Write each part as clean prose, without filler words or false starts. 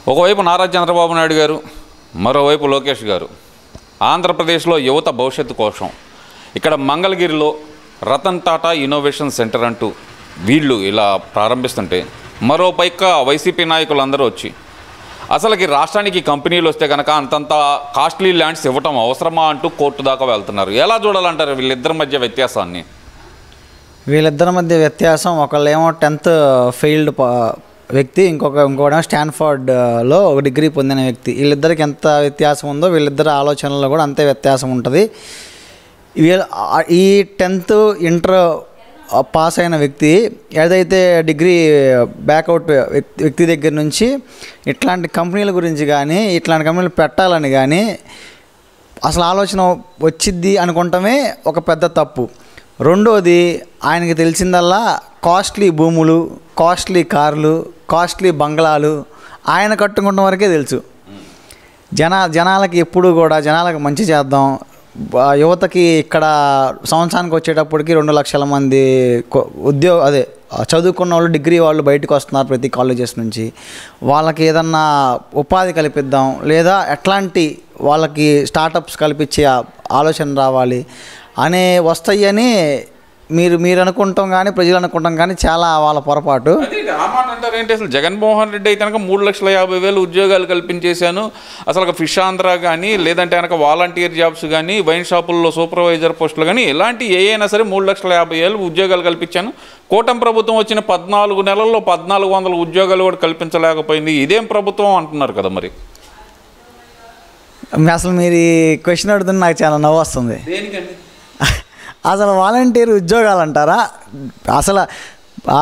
ఒకవైపు నారా చంద్రబాబు నాయుడు గారు, మరోవైపు లోకేష్ గారు ఆంధ్రప్రదేశ్లో యువత భవిష్యత్తు కోసం ఇక్కడ మంగళగిరిలో రతన్ టాటా ఇన్నోవేషన్ సెంటర్ అంటూ వీళ్ళు ఇలా ప్రారంభిస్తుంటే, మరో పైక వైసీపీ నాయకులందరూ వచ్చి అసలుకి రాష్ట్రానికి కంపెనీలు వస్తే కనుక అంతంత కాస్ట్లీ ల్యాండ్స్ ఇవ్వటం అవసరమా అంటూ కోర్టు దాకా వెళ్తున్నారు. ఎలా చూడాలంటారు వీళ్ళిద్దరి మధ్య వ్యత్యాసాన్ని? వీళ్ళిద్దరి మధ్య వ్యత్యాసం, ఒకళ్ళేమో 10th ఫెయిల్డ్ వ్యక్తి, ఇంకోడేమో స్టాన్ఫర్డ్లో ఒక డిగ్రీ పొందిన వ్యక్తి. వీళ్ళిద్దరికి ఎంత వ్యత్యాసం ఉందో వీళ్ళిద్దరి ఆలోచనల్లో కూడా అంతే వ్యత్యాసం ఉంటుంది. ఈ 10th ఇంటర్ పాస్ అయిన వ్యక్తి ఏదైతే డిగ్రీ బ్యాక్అవుట్ వ్యక్తి దగ్గర నుంచి ఇట్లాంటి కంపెనీల గురించి కానీ ఇట్లాంటి కంపెనీలు పెట్టాలని కానీ అసలు ఆలోచన వచ్చిద్ది అనుకుంటమే ఒక పెద్ద తప్పు. రెండోది, ఆయనకి తెలిసిందల్లా కాస్ట్లీ భూములు, కాస్ట్లీ కార్లు, కాస్ట్లీ బంగ్లాలు ఆయన కట్టుకుంటున్న వరకే తెలుసు. జనాలకి ఎప్పుడు కూడా జనాలకు మంచి చేద్దాం, యువతకి ఇక్కడ సంవత్సరానికి వచ్చేటప్పటికి 2 లక్షల మంది చదువుకున్న వాళ్ళు, డిగ్రీ వాళ్ళు బయటకు వస్తున్నారు ప్రతి కాలేజెస్ నుంచి. వాళ్ళకి ఏదన్నా ఉపాధి కల్పిద్దాం, లేదా ఎట్లాంటి వాళ్ళకి స్టార్టప్స్ కల్పించే ఆలోచన రావాలి అనే వస్తాయని మీరు అనుకుంటాం కానీ ప్రజలు అనుకుంటాం కానీ చాలా వాళ్ళ పొరపాటు. ఆ మాట అంటారు ఏంటి? అసలు జగన్మోహన్ రెడ్డి అయితే కనుక 3,50,000 ఉద్యోగాలు కల్పించేశాను, అసలు ఫిష్ ఆంధ్ర కానీ లేదంటే కనుక వాలంటీర్ జాబ్స్ కానీ వైన్ షాపుల్లో సూపర్వైజర్ పోస్టులు కానీ ఇలాంటి అయినా సరే 3,50,000 ఉద్యోగాలు కల్పించాను. కూటమి ప్రభుత్వం వచ్చిన 14 నెలల్లో 1,400 ఉద్యోగాలు కూడా కల్పించలేకపోయింది. ఇదేం ప్రభుత్వం అంటున్నారు కదా. మరి అసలు మీరు ఈ క్వశ్చన్ అడుగుతున్న నాకు చాలా నవ్వు వస్తుంది. దేనికండి? అసలు వాలంటీర్ ఉద్యోగాలు అంటారా? అసలు ఆ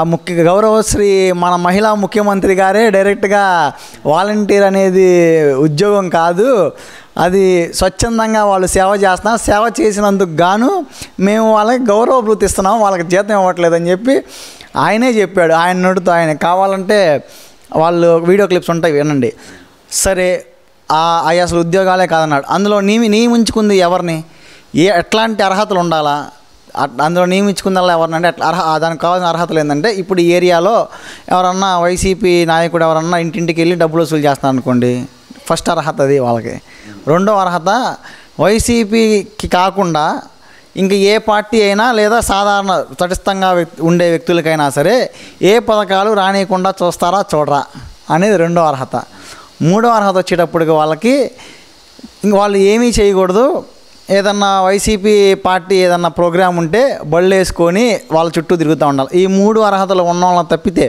గౌరవశ్రీ మన మహిళా ముఖ్యమంత్రి గారే డైరెక్ట్గా వాలంటీర్ అనేది ఉద్యోగం కాదు, అది స్వచ్ఛందంగా వాళ్ళు సేవ చేస్తున్నారు, సేవ చేసినందుకు గాను మేము వాళ్ళకి గౌరవ భృతి ఇస్తున్నాం, వాళ్ళకి జీతం ఇవ్వట్లేదని చెప్పి ఆయనే చెప్పాడు. ఆయన నడుతూ ఆయన కావాలంటే వాళ్ళు వీడియో క్లిప్స్ ఉంటాయి, వినండి. సరే, అవి అసలు ఉద్యోగాలే కాదన్నాడు. అందులో నియమించుకుంది ఎవరిని, ఎట్లాంటి అర్హతలు ఉండాలా, అందులో నియమించుకుందల్లా ఎవరినంటే దానికి కావాల్సిన అర్హతలు ఏంటంటే, ఇప్పుడు ఈ ఏరియాలో ఎవరన్నా వైసీపీ నాయకుడు ఎవరన్నా ఇంటింటికి వెళ్ళి డబ్బులు వసూలు చేస్తున్నారు అనుకోండి, ఫస్ట్ అర్హత అది వాళ్ళకి. రెండో అర్హత, వైసీపీకి కాకుండా ఇంక ఏ పార్టీ అయినా లేదా సాధారణ తటస్థంగా ఉండే వ్యక్తులకైనా సరే ఏ పథకాలు రానియకుండా చూస్తారా చూడరా అనేది రెండో అర్హత. మూడో అర్హత వచ్చేటప్పటికి వాళ్ళకి ఇంక వాళ్ళు ఏమీ చేయకూడదు, ఏదన్నా వైసీపీ పార్టీ ఏదన్నా ప్రోగ్రాం ఉంటే బళ్ళు వేసుకొని వాళ్ళ చుట్టూ తిరుగుతూ ఉండాలి. ఈ 3 అర్హతలు ఉన్న వాళ్ళని తప్పితే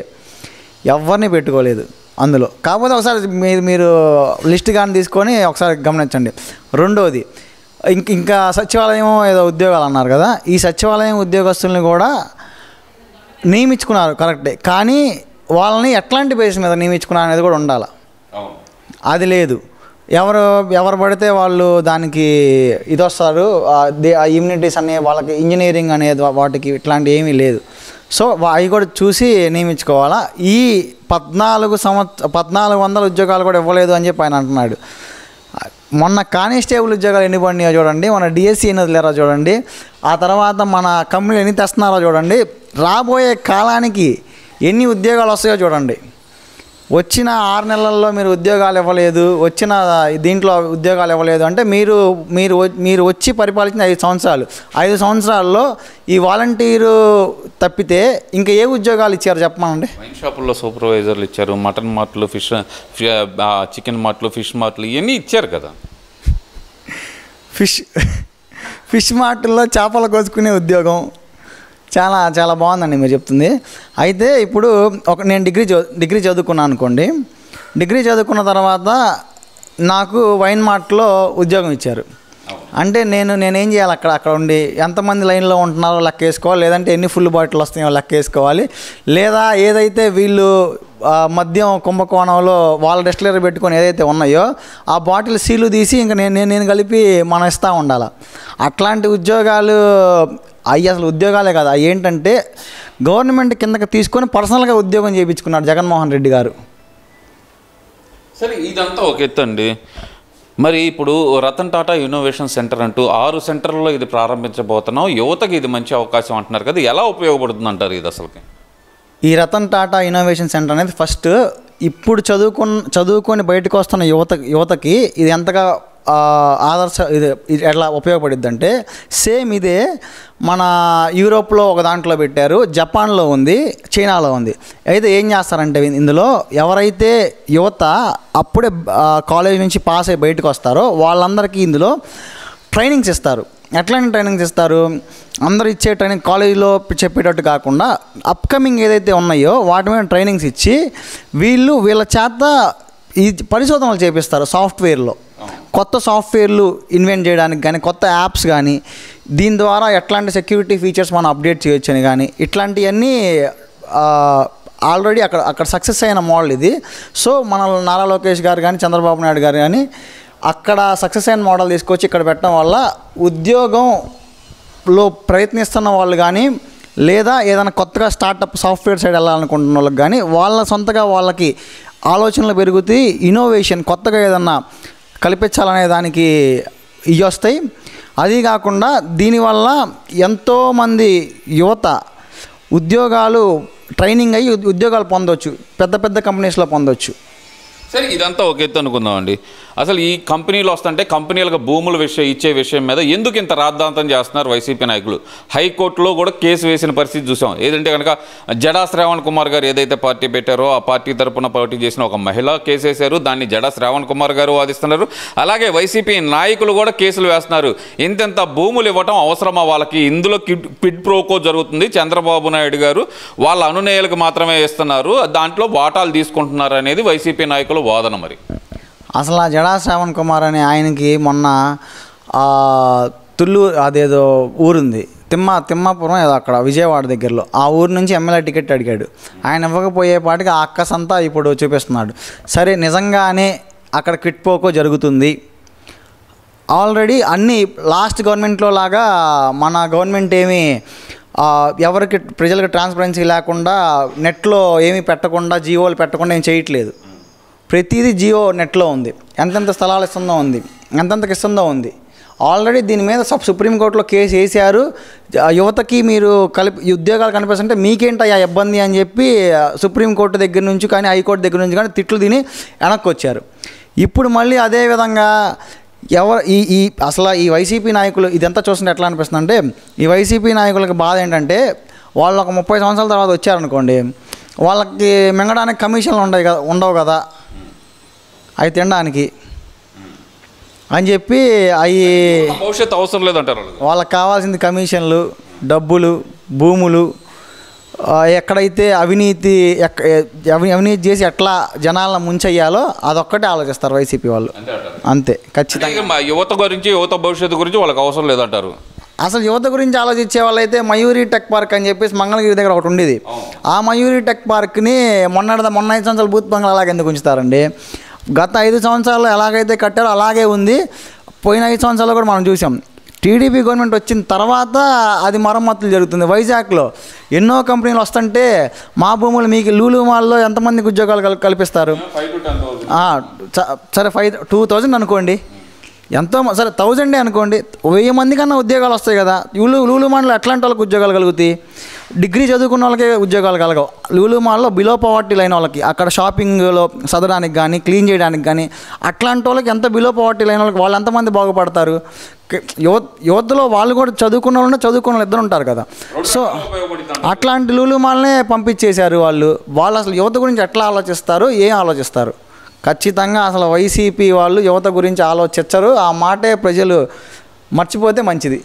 ఎవరిని పెట్టుకోలేదు అందులో. కాకపోతే ఒకసారి మీరు లిస్ట్ కానీ తీసుకొని ఒకసారి గమనించండి. రెండోది, ఇంకా సచివాలయం ఏదో ఉద్యోగాలు అన్నారు కదా, ఈ సచివాలయం ఉద్యోగస్తుల్ని కూడా నియమించుకున్నారు కరెక్టే, కానీ వాళ్ళని ఎట్లాంటి బేస్ మీద నియమించుకున్నారు అనేది కూడా ఉండాలి. అది లేదు. ఎవరు పడితే వాళ్ళు దానికి ఇది వస్తారు, ఇమ్యూనిటీస్ అనే వాళ్ళకి ఇంజనీరింగ్ అనేది వాటికి ఇట్లాంటి ఏమీ లేదు. సో అవి కూడా చూసి నియమించుకోవాలా. ఈ 1,400 ఉద్యోగాలు కూడా ఇవ్వలేదు అని చెప్పి ఆయన అంటున్నాడు. మొన్న కానిస్టేబుల్ ఉద్యోగాలు ఎన్ని పడినాయో చూడండి, మన డిఎస్సి ఎన్ని వదిలేరో చూడండి, ఆ తర్వాత మన కంపెనీలు ఎన్ని తెస్తున్నారో చూడండి, రాబోయే కాలానికి ఎన్ని ఉద్యోగాలు వస్తాయో చూడండి. వచ్చిన 6 నెలల్లో మీరు ఉద్యోగాలు ఇవ్వలేదు, వచ్చిన దీంట్లో ఉద్యోగాలు ఇవ్వలేదు అంటే మీరు వచ్చి పరిపాలించిన 5 సంవత్సరాలు, 5 సంవత్సరాల్లో ఈ వాలంటీరు తప్పితే ఇంకా ఏ ఉద్యోగాలు ఇచ్చారు చెప్పమనండి? వైన్ షాపుల్లో సూపర్వైజర్లు ఇచ్చారు, మటన్ మార్ట్లు, చికెన్ మార్ట్లు, ఫిష్ మార్ట్లు ఇవన్నీ ఇచ్చారు కదా. ఫిష్ మార్ట్లో చేపలు కోసుకునే ఉద్యోగం చాలా చాలా బాగుందండి మీరు చెప్తుంది. అయితే ఇప్పుడు నేను డిగ్రీ చదువుకున్నాను అనుకోండి. డిగ్రీ చదువుకున్న తర్వాత నాకు వైన్ మార్ట్లో ఉద్యోగం ఇచ్చారు అంటే నేనేం చేయాలి? అక్కడ ఉండి ఎంతమంది లైన్లో ఉంటున్నారో లెక్క వేసుకోవాలి, లేదంటే ఎన్ని ఫుల్ బాటిల్ వస్తాయో లెక్క వేసుకోవాలి, లేదా ఏదైతే వీళ్ళు మద్యం కుంభకోణంలో వాళ్ళ డిస్టిలరీ పెట్టుకొని ఏదైతే ఉన్నాయో ఆ బాటిల్ సీలు తీసి ఇంకా నేను కలిపి మనం ఇస్తూ ఉండాలి. అట్లాంటి ఉద్యోగాలు అవి అసలు ఉద్యోగాలే కాదు. అవి ఏంటంటే గవర్నమెంట్ కిందకి తీసుకొని పర్సనల్గా ఉద్యోగం చేయించుకున్నాడు జగన్మోహన్ రెడ్డి గారు. సరే, ఇదంతా ఒక ఎత్తు అండి. మరి ఇప్పుడు రతన్ టాటా ఇన్నోవేషన్ సెంటర్ అంటూ 6 సెంటర్లో ఇది ప్రారంభించబోతున్నాం, యువతకి ఇది మంచి అవకాశం అంటున్నారు కదా, ఎలా ఉపయోగపడుతుంది అంటారు ఇది అసలుకి? ఈ రతన్ టాటా ఇన్నోవేషన్ సెంటర్ అనేది ఫస్ట్ ఇప్పుడు చదువుకొని బయటకు వస్తున్న యువతకి ఇది ఎంతగా ఇది ఎట్లా ఉపయోగపడుద్ది అంటే సేమ్ ఇదే మన యూరోప్లో ఒక దాంట్లో పెట్టారు, జపాన్లో ఉంది, చైనాలో ఉంది. అయితే ఏం చేస్తారంటే ఇందులో ఎవరైతే యువత అప్పుడే కాలేజ్ నుంచి పాస్ అయ్యి బయటకు వస్తారో వాళ్ళందరికీ ఇందులో ట్రైనింగ్స్ ఇస్తారు. ఎట్లాంటి ట్రైనింగ్స్ ఇస్తారు? అందరు ఇచ్చే ట్రైనింగ్ కాలేజీలో చెప్పేటట్టు కాకుండా అప్కమింగ్ ఏదైతే ఉన్నాయో వాటి మీద ట్రైనింగ్స్ ఇచ్చి వీళ్ళ చేత ఈ పరిశోధనలు చేపిస్తారు. సాఫ్ట్వేర్లో కొత్త సాఫ్ట్వేర్లు ఇన్వెంట్ చేయడానికి కానీ, కొత్త యాప్స్ కానీ, దీని ద్వారా ఎట్లాంటి సెక్యూరిటీ ఫీచర్స్ మనం అప్డేట్ చేయొచ్చు అని కానీ, ఇట్లాంటివన్నీ ఆల్రెడీ అక్కడ సక్సెస్ అయిన మోడల్ ఇది. సో మన నారా లోకేష్ గారు కానీ, చంద్రబాబు నాయుడు గారు కానీ అక్కడ సక్సెస్ అయిన మోడల్ తీసుకొచ్చి ఇక్కడ పెట్టడం వల్ల ఉద్యోగంలో ప్రయత్నిస్తున్న వాళ్ళు కానీ, లేదా ఏదైనా కొత్తగా స్టార్టప్ సాఫ్ట్వేర్ సైడ్ వెళ్ళాలనుకుంటున్న వాళ్ళకి కానీ వాళ్ళ సొంతగా వాళ్ళకి ఆలోచనలు పెరుగుతాయి. ఇన్నోవేషన్ కొత్తగా ఏదన్నా కల్పించాలనే దానికి ఇవి వస్తాయి. అది కాకుండా దీనివల్ల ఎంతోమంది యువత ఉద్యోగాలు ట్రైనింగ్ అయ్యి ఉద్యోగాలు పొందవచ్చు, పెద్ద పెద్ద కంపెనీస్లో పొందవచ్చు. సరే, ఇదంతా ఒక ఎత్తు అనుకుందామండి. అసలు ఈ కంపెనీలు వస్తుంటే కంపెనీలకు భూముల ఇచ్చే విషయం మీద ఎందుకు ఇంత రాద్ధాంతం చేస్తున్నారు వైసీపీ నాయకులు? హైకోర్టులో కూడా కేసు వేసిన పరిస్థితి చూసాం. ఏదంటే కనుక జడా శ్రావణ్ కుమార్ గారు ఏదైతే పార్టీ పెట్టారో ఆ పార్టీ తరపున పోటీ చేసిన ఒక మహిళ కేసు వేశారు. దాన్ని జడా శ్రావణ్ కుమార్ గారు వాదిస్తున్నారు. అలాగే వైసీపీ నాయకులు కూడా కేసులు వేస్తున్నారు. ఇంతెంత భూములు ఇవ్వటం అవసరమా వాళ్ళకి? ఇందులో క్విడ్ ప్రోకో జరుగుతుంది. చంద్రబాబు నాయుడు గారు వాళ్ళ అనునేయులకు మాత్రమే ఇస్తున్నారు, దాంట్లో వాటాలు తీసుకుంటున్నారు అనేది వైసీపీ నాయకులు వాదన. మరి అసలు ఆ జడా శ్రావణ్ కుమార్ అనే ఆయనకి మొన్న తుళ్ళూరు అదేదో ఊరుంది, తిమ్మాపురం ఏదో అక్కడ విజయవాడ దగ్గరలో, ఆ ఊరు నుంచి ఎమ్మెల్యే టికెట్ అడిగాడు. ఆయన ఇవ్వకపోయేపాటికి ఆ అక్కసంతా ఇప్పుడు చూపిస్తున్నాడు. సరే, నిజంగానే అక్కడ క్విట్ ప్రోకో జరుగుతుంది. ఆల్రెడీ అన్నీ లాస్ట్ గవర్నమెంట్లో లాగా మన గవర్నమెంట్ ఏమీ ఎవరికి ప్రజలకు ట్రాన్స్పరెన్సీ లేకుండా నెట్లో ఏమీ పెట్టకుండా, జియోలు పెట్టకుండా ఏం చేయట్లేదు. ప్రతిదీ జియో నెట్లో ఉంది. ఎంతెంత స్థలాలు ఇస్తుందో ఉంది, ఎంతెంతకి ఇస్తుందో ఉంది. ఆల్రెడీ దీని మీద సుప్రీంకోర్టులో కేసు వేసారు. యువతకి మీరు ఉద్యోగాలు కనిపిస్తుంటే మీకేంటయ్యా ఇబ్బంది అని చెప్పి సుప్రీంకోర్టు దగ్గర నుంచి కానీ, హైకోర్టు దగ్గర నుంచి కానీ తిట్లు తిని వెనక్కి వచ్చారు. ఇప్పుడు మళ్ళీ అదేవిధంగా అసలు ఈ వైసీపీ నాయకులు ఇదంతా చూస్తుంటే ఎట్లా అనిపిస్తుంది అంటే, ఈ వైసీపీ నాయకులకి బాధ ఏంటంటే వాళ్ళు ఒక 30 సంవత్సరాల తర్వాత వచ్చారనుకోండి, వాళ్ళకి మింగడానికి కమిషన్లు ఉండవు కదా అవి తినడానికి అని చెప్పి అవి భవిష్యత్తు అవసరం లేదంటారు. వాళ్ళకి కావాల్సింది కమిషన్లు, డబ్బులు, భూములు. ఎక్కడైతే అవినీతి చేసి ఎట్లా జనాలను ముంచెయ్యాలో అదొక్కటే ఆలోచిస్తారు వైసీపీ వాళ్ళు. అంతే, ఖచ్చితంగా. యువత గురించి, యువత భవిష్యత్తు గురించి వాళ్ళకి అవసరం లేదంటారు. అసలు యువత గురించి ఆలోచించే వాళ్ళైతే మయూరి టెక్ పార్క్ అని చెప్పేసి మంగళగిరి దగ్గర ఒకటి ఉండేది. ఆ మయూరి టెక్ పార్క్ని మొన్న 5 సంవత్సరాలు బూత్ బంగ్లా అలాగే ఎందుకు ఉంచుతారండి? గత 5 సంవత్సరాలు ఎలాగైతే కట్టారో అలాగే ఉంది. పోయిన 5 సంవత్సరాలు కూడా మనం చూసాం. టీడీపీ గవర్నమెంట్ వచ్చిన తర్వాత అది మరమ్మతులు జరుగుతుంది. వైజాగ్లో ఎన్నో కంపెనీలు వస్తుంటే మా భూములు మీకు లూలు మాల్లో ఎంతమందికి ఉద్యోగాలు కల్పిస్తారు? సరే 2,000 అనుకోండి, ఎంతో సరే 1000 అనుకోండి, 1000 మంది కన్నా ఉద్యోగాలు వస్తాయి కదా. లూలు మాల్లో ఎట్లాంటి వాళ్ళకి ఉద్యోగాలు కలుగుతాయి? డిగ్రీ చదువుకున్న వాళ్ళకే ఉద్యోగాలు కలగవు. లూలు మాల్లో బిలో పవర్టీ లైన్ వాళ్ళకి, అక్కడ షాపింగ్లో చదవడానికి కానీ, క్లీన్ చేయడానికి కానీ, అట్లాంటి వాళ్ళకి ఎంత బిలో పవర్టీ లైన్ వాళ్ళకి వాళ్ళు ఎంతమంది బాగుపడతారు? యువతలో వాళ్ళు కూడా చదువుకున్న వాళ్ళు ఇద్దరు ఉంటారు కదా. సో అట్లాంటి లూలు మాల్నే పంపించేశారు వాళ్ళు. అసలు యువత గురించి ఎట్లా ఆలోచిస్తారు, ఏం ఆలోచిస్తారు? ఖచ్చితంగా అసలు వైసీపీ వాళ్ళు యువత గురించి ఆలోచించరు. ఆ మాటే ప్రజలు మర్చిపోతే మంచిది.